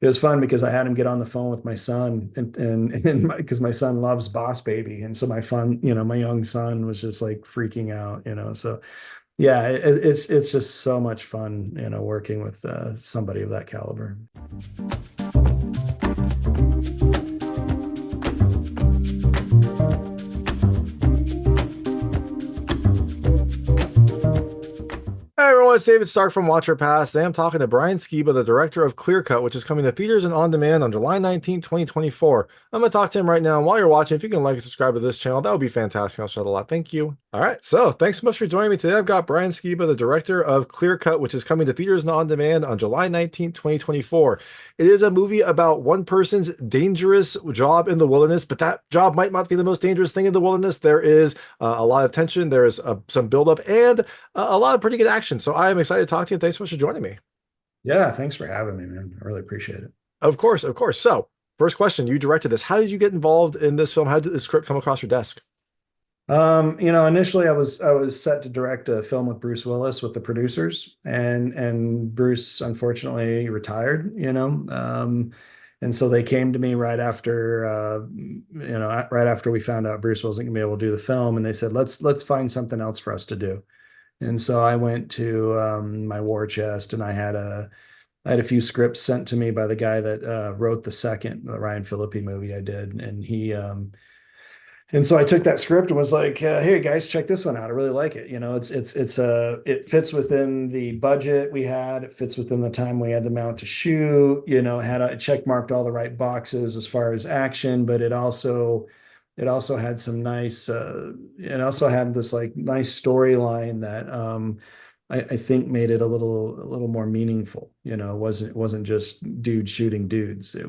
it was fun because I had him get on the phone with my son and because my son loves Boss Baby. And so my young son was just like freaking out, so yeah, it's just so much fun, working with somebody of that caliber. Hey everyone, it's David Stark from Watch Your Past. Today I'm talking to Brian Skiba, the director of Clear Cut, which is coming to theaters and on demand on July 19th, 2024. I'm going to talk to him right now. And while you're watching, if you can like and subscribe to this channel, that would be fantastic. I'll shout a lot. Thank you. All right, so thanks so much for joining me today. I've got Brian Skiba, the director of Clear Cut, which is coming to theaters and on demand on July 19th, 2024. It is a movie about one person's dangerous job in the wilderness, but that job might not be the most dangerous thing in the wilderness. There is a lot of tension, there is some buildup, and a lot of pretty good action. So I am excited to talk to you. And thanks so much for joining me. Yeah, thanks for having me, man. I really appreciate it. Of course, of course. So, first question, you directed this. How did you get involved in this film? How did the script come across your desk? Initially I was set to direct a film with Bruce Willis with the producers, and Bruce unfortunately retired, and so they came to me right after we found out Bruce wasn't gonna be able to do the film, and they said, let's find something else for us to do. And so I went to my war chest, and I had a few scripts sent to me by the guy that wrote the Ryan Phillippe movie I did, and so I took that script and was like, "Hey guys, check this one out. I really like it. It fits within the budget we had. It fits within the time we had the mount to shoot. It check marked all the right boxes as far as action, but it also had some nice. It also had this like nice storyline that I think made it a little more meaningful. It wasn't just dudes shooting dudes. It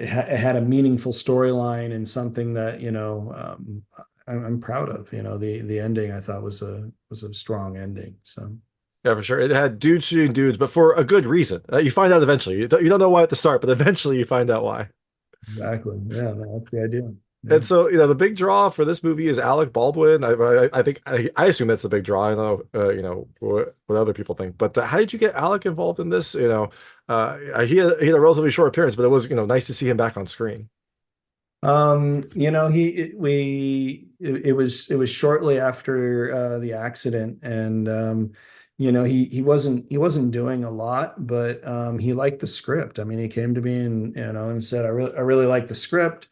had a meaningful storyline and something that I'm proud of. The ending I thought was a strong ending. So Yeah, for sure. It had dudes shooting dudes, but for a good reason. You find out eventually. You don't know why at the start, but eventually you find out why. exactly, yeah, that's the idea. Yeah. And so, the big draw for this movie is Alec Baldwin. I think I assume that's the big draw. I don't know, what other people think. But how did you get Alec involved in this? He had a relatively short appearance, but it was, nice to see him back on screen. It was shortly after the accident, and he wasn't doing a lot, but he liked the script. I mean, he came to me and said, I really like the script.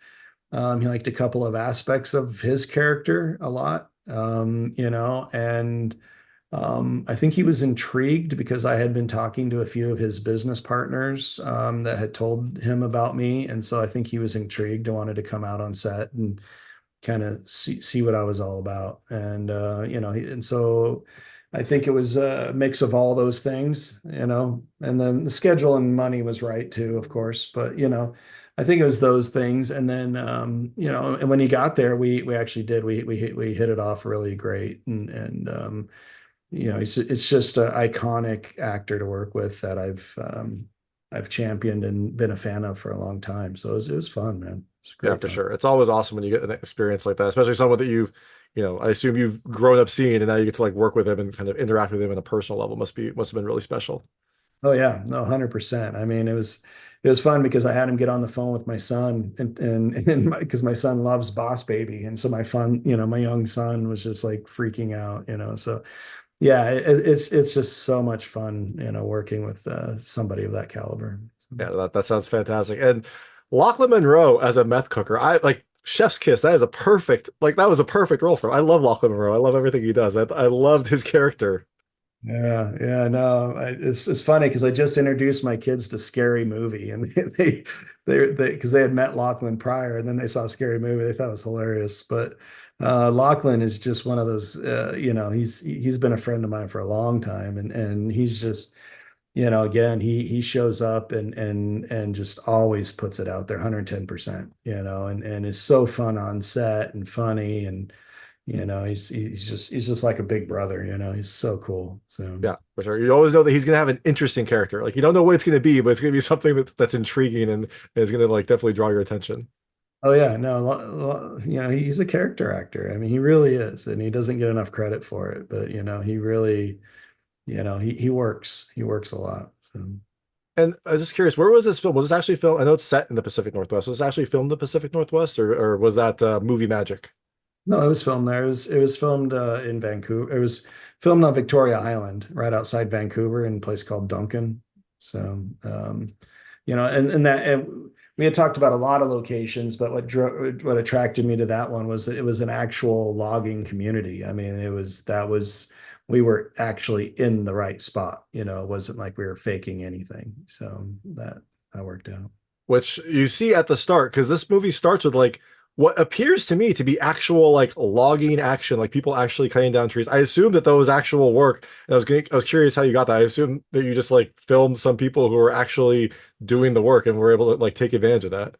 He liked a couple of aspects of his character a lot, and I think he was intrigued because I had been talking to a few of his business partners that had told him about me, and so I think he was intrigued and wanted to come out on set and kind of see what I was all about. And so I think it was a mix of all those things, and then the schedule and money was right too, of course. But I think it was those things. And then and when he got there, we actually did we hit it off really great, and it's just an iconic actor to work with that I've championed and been a fan of for a long time. So it was fun, man. It's Yeah, great for fun. sure. It's always awesome when you get an experience like that, especially someone that I assume you've grown up seeing, and now you get to like work with him and kind of interact with him on a personal level. Must have been really special. Oh yeah, no, 100%. I mean, it was fun because I had him get on the phone with my son and because my son loves Boss Baby, and so my young son was just like freaking out, so yeah, it's just so much fun, working with somebody of that caliber. So, Yeah, that sounds fantastic. And Lochlyn Munro as a meth cooker, I like Chef's Kiss. That was a perfect role for him. I love Lochlyn Munro. I love everything he does. I loved his character. yeah, yeah, no, it's funny because I just introduced my kids to Scary Movie, and they because they had met Lachlan prior, and then they saw Scary Movie. They thought it was hilarious. But Lachlan is just one of those. He's been a friend of mine for a long time, and he's just again, he shows up and just always puts it out there 110%, and is so fun on set and funny, and he's just like a big brother, he's so cool. So Yeah, for sure. You always know that he's gonna have an interesting character. Like you don't know what it's gonna be, but it's gonna be something that's intriguing and is gonna like definitely draw your attention. oh yeah, no, he's a character actor. I mean, he really is, and he doesn't get enough credit for it, but he really, he works a lot. So And I'm just curious, where was this film? Was this actually filmed? I know it's set in the Pacific Northwest. Was this actually filmed in the Pacific Northwest, or was that movie magic? No, it was filmed there. It was filmed in Vancouver. It was filmed on Victoria Island, right outside Vancouver, in a place called Duncan. So, and we had talked about a lot of locations, but what attracted me to that one was that it was an actual logging community. I mean, we were actually in the right spot. It wasn't like we were faking anything. So that worked out. Which you see at the start, because this movie starts with like what appears to me to be actual like logging action, like people actually cutting down trees. I assumed that was actual work, and I was curious how you got that. I assumed that you just like filmed some people who were actually doing the work and were able to like take advantage of that.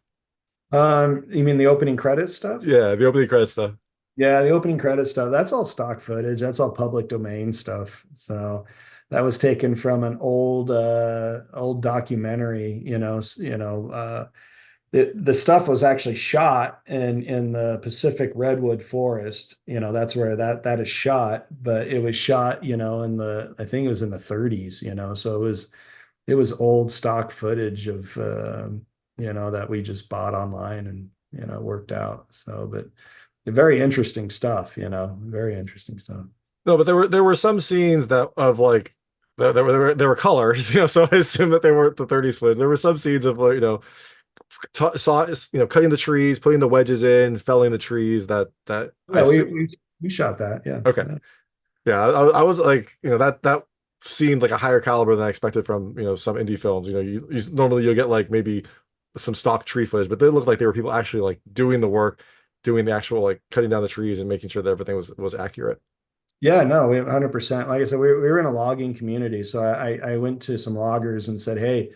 You mean the opening credits stuff? Yeah, the opening credits stuff. Yeah, the opening credits stuff, that's all stock footage. That's all public domain stuff. So that was taken from an old documentary, the stuff was actually shot in the Pacific Redwood Forest. That's where that is shot, but it was shot, I think it was in the 30s, so it was old stock footage of that we just bought online and worked out. So, but very interesting stuff, very interesting stuff. No, but there were some scenes that of like there were colors, so I assume that they weren't the 30s footage. There were some scenes of like, saw cutting the trees, putting the wedges in, felling the trees. That I Yeah, we assume. we, we shot that. Yeah. Okay, Yeah. yeah, I was like, that seemed like a higher caliber than I expected from some indie films. Normally you'll get like maybe some stock tree footage, but they looked like they were people actually like doing the work, doing the actual like cutting down the trees and making sure that everything was accurate. Yeah, no, we have 100%. Like I said, we were in a logging community. So I went to some loggers and said, hey,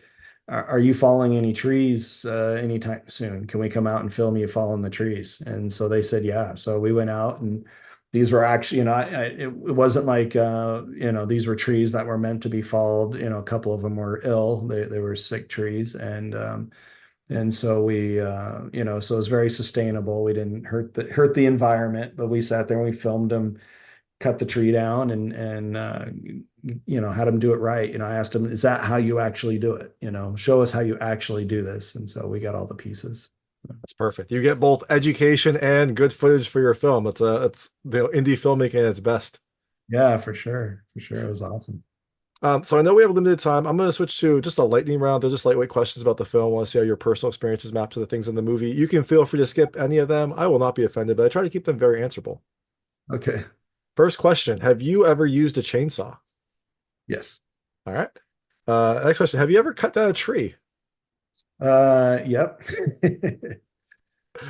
are you falling any trees anytime soon? Can we come out and film you falling the trees? And so they said, yeah. So we went out, and these were actually, it wasn't like, these were trees that were meant to be falled. A couple of them were ill. They were sick trees. And so so it was very sustainable. We didn't hurt the environment, but we sat there and we filmed them cut the tree down and had him do it right. I asked him, is that how you actually do it? Show us how you actually do this. And so we got all the pieces. That's perfect. You get both education and good footage for your film. It's indie filmmaking at its best. Yeah, for sure. For sure. It was awesome. So I know we have limited time. I'm going to switch to just a lightning round. They're just lightweight questions about the film. I want to see how your personal experiences map to the things in the movie. You can feel free to skip any of them. I will not be offended, but I try to keep them very answerable. Okay. First question. Have you ever used a chainsaw? Yes. All right. Next question. Have you ever cut down a tree? Yep. Yeah.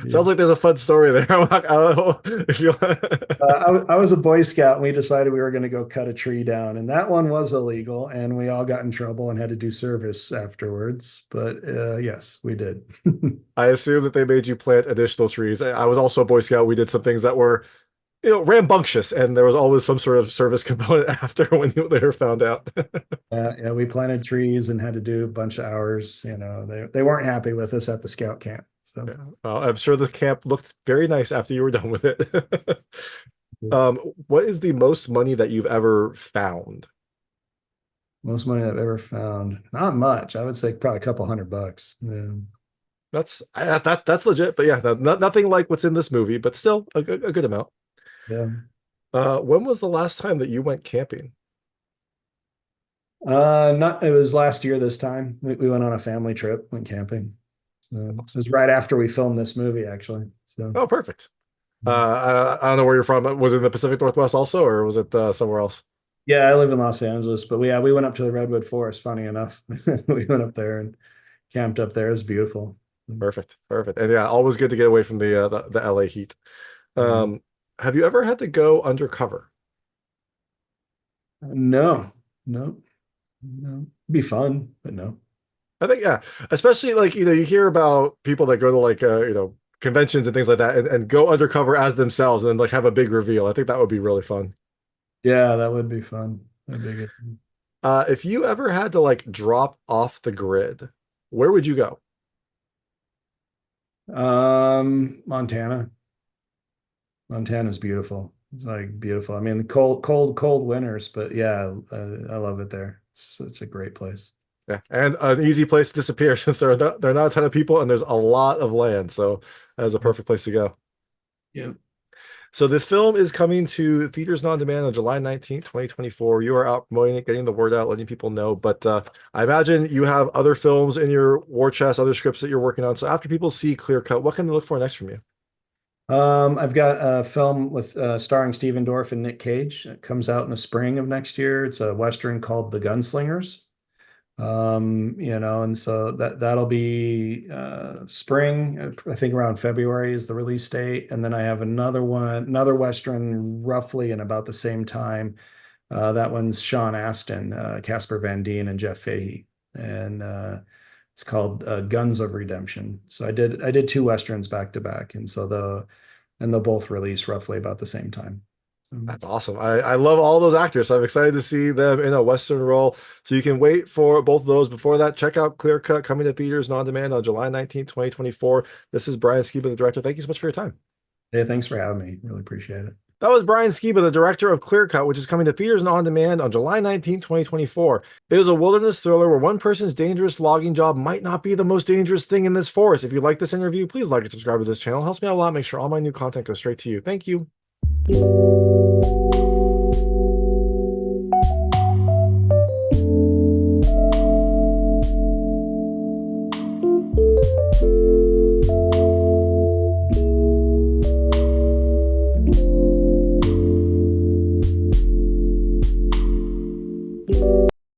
Sounds like there's a fun story there. If you I was a Boy Scout, and we decided we were going to go cut a tree down, and that one was illegal, and we all got in trouble and had to do service afterwards. But yes, we did. I assume that they made you plant additional trees. I was also a Boy Scout. We did some things that were, rambunctious, and there was always some sort of service component after when they were found out. Yeah, we planted trees and had to do a bunch of hours. They weren't happy with us at the scout camp. So Yeah. Well, I'm sure the camp looked very nice after you were done with it. What is the most money that you've ever found? most money I've ever found, not much. I would say probably a couple $100. Yeah. That's legit, but yeah, nothing like what's in this movie, but still a good amount. Yeah. When was the last time that you went camping? Not it was last year this time. We went on a family trip, went camping. So it was right after we filmed this movie, actually. So Oh, perfect. I don't know where you're from. Was it in the Pacific Northwest also, or was it somewhere else? yeah, I live in Los Angeles, but we went up to the Redwood Forest, funny enough. We went up there and camped up there. It was beautiful. Perfect, perfect, and yeah, always good to get away from the LA heat. Yeah. Have you ever had to go undercover? No, no, no. Be fun, but no. I think yeah, especially like you hear about people that go to like conventions and things like that and go undercover as themselves and then like have a big reveal. I think that would be really fun. Yeah, that would be fun. That'd be good. If you ever had to like drop off the grid, where would you go? Montana. Montana's beautiful. It's like beautiful. I mean, the cold winters, but yeah, I love it there. It's a great place. Yeah, and an easy place to disappear since there are not a ton of people and there's a lot of land. So that is a perfect place to go. Yeah. So the film is coming to theaters on demand on July 19th, 2024. You are out promoting it, getting the word out, letting people know. But I imagine you have other films in your war chest, other scripts that you're working on. So after people see Clear Cut, what can they look for next from you? I've got a film with starring Stephen Dorff and Nick Cage. It comes out in the spring of next year. It's a Western called The Gunslingers. And so that'll be spring. I think around February is the release date. And then I have another Western roughly in about the same time. That one's Sean Astin, Casper Van Dien, and Jeff Fahey. And it's called Guns of Redemption. So I did two Westerns back to back. And they'll both release roughly about the same time. That's awesome. I love all those actors. So I'm excited to see them in a Western role. So you can wait for both of those. Before that, check out Clear Cut coming to theaters and on demand on July 19th, 2024. This is Brian Skiba, the director. Thank you so much for your time. Hey, thanks for having me. Really appreciate it. That was Brian Skiba, the director of Clear Cut, which is coming to theaters and on demand on July 19th, 2024. It is a wilderness thriller where one person's dangerous logging job might not be the most dangerous thing in this forest. If you like this interview, please like and subscribe to this channel. It helps me out a lot. Make sure all my new content goes straight to you. Thank you.